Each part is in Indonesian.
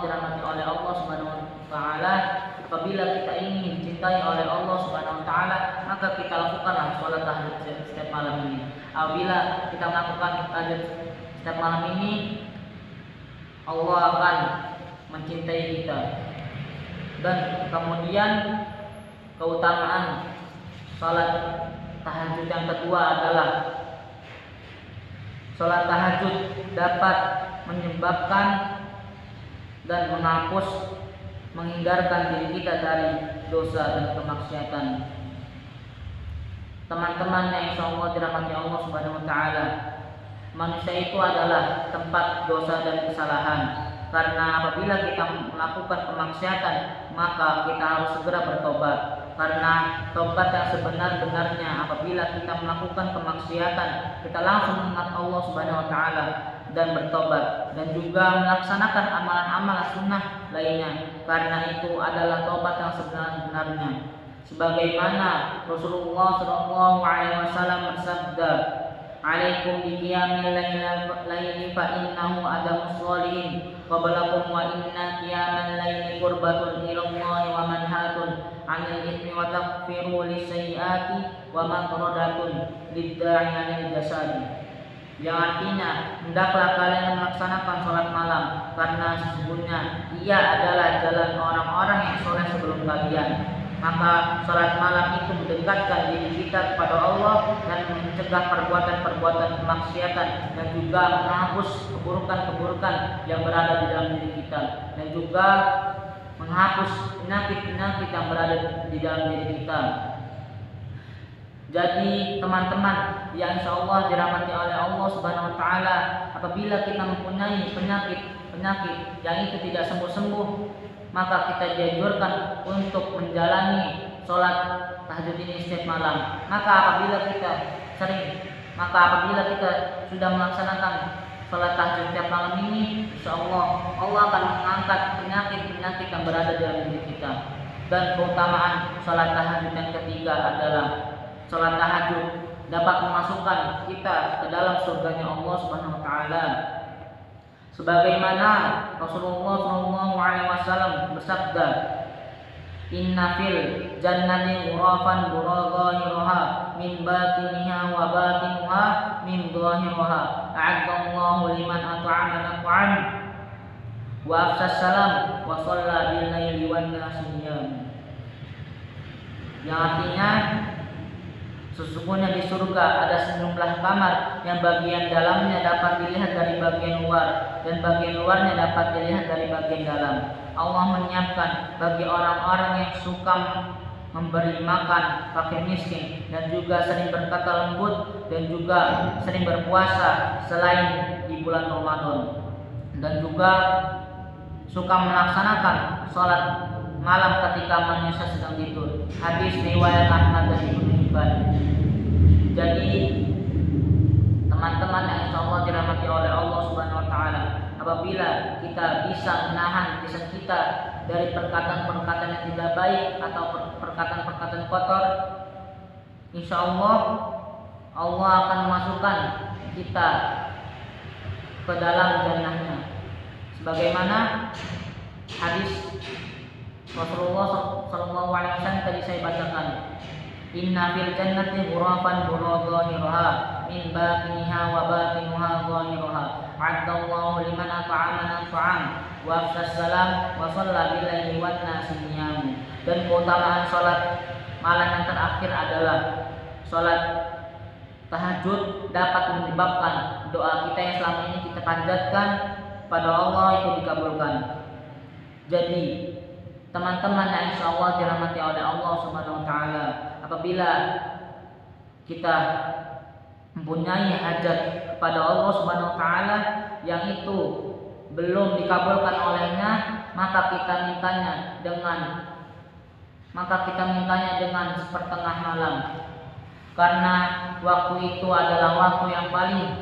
dirahmati oleh Allah Subhanahu wa taala, apabila kita ingin dicintai oleh Allah Subhanahu wa taala, maka kita lakukanlah sholat tahajud setiap malam ini. Apabila kita melakukan tahajud setiap malam ini, Allah akan mencintai kita. Dan kemudian keutamaan sholat tahajud yang kedua adalah sholat tahajud dapat menyebabkan dan menghapus, menghindarkan diri kita dari dosa dan kemaksiatan. Teman-teman yang insyaallah dirahmati Allah Subhanahu wa taala, manusia itu adalah tempat dosa dan kesalahan. Karena apabila kita melakukan kemaksiatan, maka kita harus segera bertobat. Karena tobat yang sebenar-benarnya apabila kita melakukan kemaksiatan, kita langsung mengingat Allah Subhanahu wa taala dan bertobat, dan juga melaksanakan amalan-amalan sunnah lainnya, karena itu adalah tobat yang sebenar-benarnya. Sebagaimana Rasulullah SAW bersabda, "Alaikum biqiyamil laili fa innahu adamus sholihin qablakum wa inna qiyamal laili qurbatun ilallahi wa manhatun 'anil ithmi wa takfiru lisayyiati wa maghradatun lid-da'i 'anil jasadi." Yang artinya, hendaklah kalian melaksanakan sholat malam, karena sesungguhnya ia adalah jalan orang-orang yang soleh sebelum kalian. Maka sholat malam itu mendekatkan diri kita kepada Allah dan mencegah perbuatan-perbuatan kemaksiatan, dan juga menghapus keburukan-keburukan yang berada di dalam diri kita, dan juga menghapus penyakit-penyakit yang berada di dalam diri kita. Jadi teman-teman yang insyaallah dirahmati oleh Allah Subhanahu wa taala, apabila kita mempunyai penyakit yang itu tidak sembuh-sembuh, maka kita dianjurkan untuk menjalani sholat tahajud ini setiap malam. Maka apabila kita sudah melaksanakan sholat tahajud setiap malam ini, insyaallah Allah akan mengangkat penyakit-penyakit yang berada di dalam diri kita. Dan keutamaan sholat tahajud yang ketiga adalah sholat tahajud dapat memasukkan kita ke dalam surganya Allah Subhanahu wa taala. Sebagaimana Rasulullah SAW bersabda, "Inna fil jannati ghurafan zahiruha min batiniha wa batinuha min zahiriha. A'addallahu liman at'ama naf'an wa afsas salam wa shalla bil laili wan nas niyam." Yang artinya, sesungguhnya di surga ada sejumlah kamar yang bagian dalamnya dapat dilihat dari bagian luar, dan bagian luarnya dapat dilihat dari bagian dalam. Allah menyiapkan bagi orang-orang yang suka memberi makan fakir miskin, dan juga sering berkata lembut, dan juga sering berpuasa selain di bulan Ramadan, dan juga suka melaksanakan sholat malam ketika manusia sedang tidur. Hadis riwayat Ahmad dan Ibnu Hibban. Jadi teman-teman yang insyaallah dirahmati oleh Allah Subhanahu wa taala, apabila kita bisa menahan lisan kita dari perkataan-perkataan yang tidak baik atau perkataan-perkataan kotor, insyaallah Allah akan memasukkan kita ke dalam jannahnya. Sebagaimana hadis Rasulullah SAW tadi saya bacakan, "Inna fil jannati ghurafan zahiruha min batiniha wa batinuha zahiruha. A'addallahu liman at'ama naf'an wa afsas salam wa shalla bil laili wan nas niyam." Dan keutamaan salat malam yang terakhir adalah salat tahajud dapat menyebabkan doa kita yang selama ini kita panjatkan pada Allah itu dikabulkan. Jadi teman-teman yang insyaallah dirahmati oleh Allah Subhanahu wa taala, apabila kita mempunyai hajat kepada Allah Subhanahu wa taala yang itu belum dikabulkan olehnya, maka kita mintanya dengan sepertengah malam. Karena waktu itu adalah waktu yang paling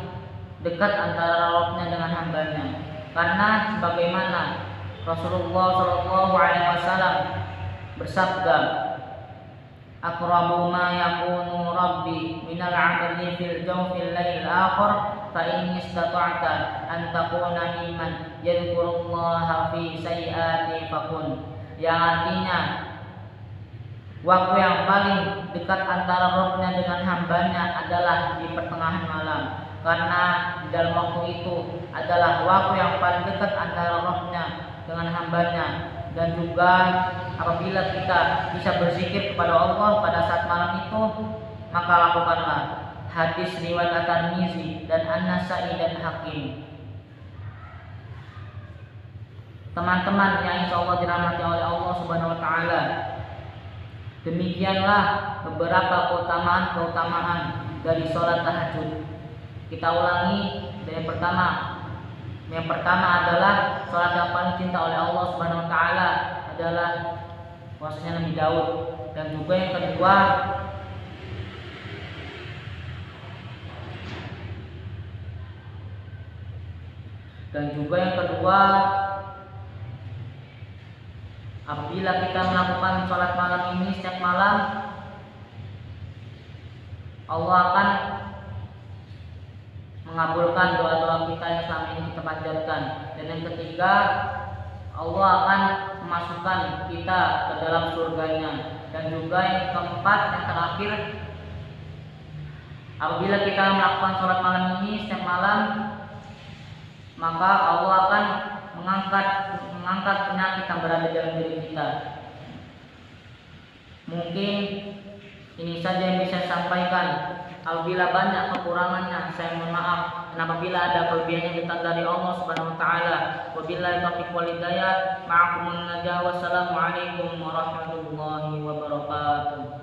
dekat antara Rabbnya dengan hambanya. Karena sebagaimana Rasulullah SAW bersabda, aqrabu ma yakunu rabbi minal 'abdi fil jawfil lail akhir fa in istata'ta an takuna mimman yadhkurullaha fi sayyiati fakun, yang artinya waktu yang paling dekat antara Rabb-Nya dengan hambanya adalah di pertengahan malam, karena di dalam waktu itu adalah waktu yang paling dekat antara Rabb-Nya dengan hambanya. Dan juga apabila kita bisa berzikir kepada Allah pada saat malam itu, maka lakukanlah. Hadis riwayat At-Tirmizi dan An-Nasa'i dan Hakim. Teman-teman yang insya Allah dirahmati oleh Allah Subhanahu wa Ta'ala, demikianlah beberapa keutamaan dari sholat tahajud. Kita ulangi dari yang pertama adalah sholat yang paling cinta oleh Allah Subhanahu wa Ta'ala adalah puasanya Nabi Daud. Dan juga yang kedua, apabila kita melakukan sholat malam ini setiap malam, Allah akan mengabulkan doa-doa kita yang selama ini kita panjatkan. Dan yang ketiga, Allah akan memasukkan kita ke dalam surganya. Dan juga yang keempat, yang terakhir, apabila kita melakukan sholat malam ini setiap malam, maka Allah akan mengangkat penyakit yang berada dalam diri kita. Mungkin ini saja yang bisa saya sampaikan. Apabila banyak kekurangannya, saya mohon maaf. Dan apabila ada kelebihan yang datang dari Allah Subhanahu wa Ta'ala, wabillahi taufiq wal hidayah. Ma'akumun najah. Wassalamualaikum warahmatullahi wabarakatuh.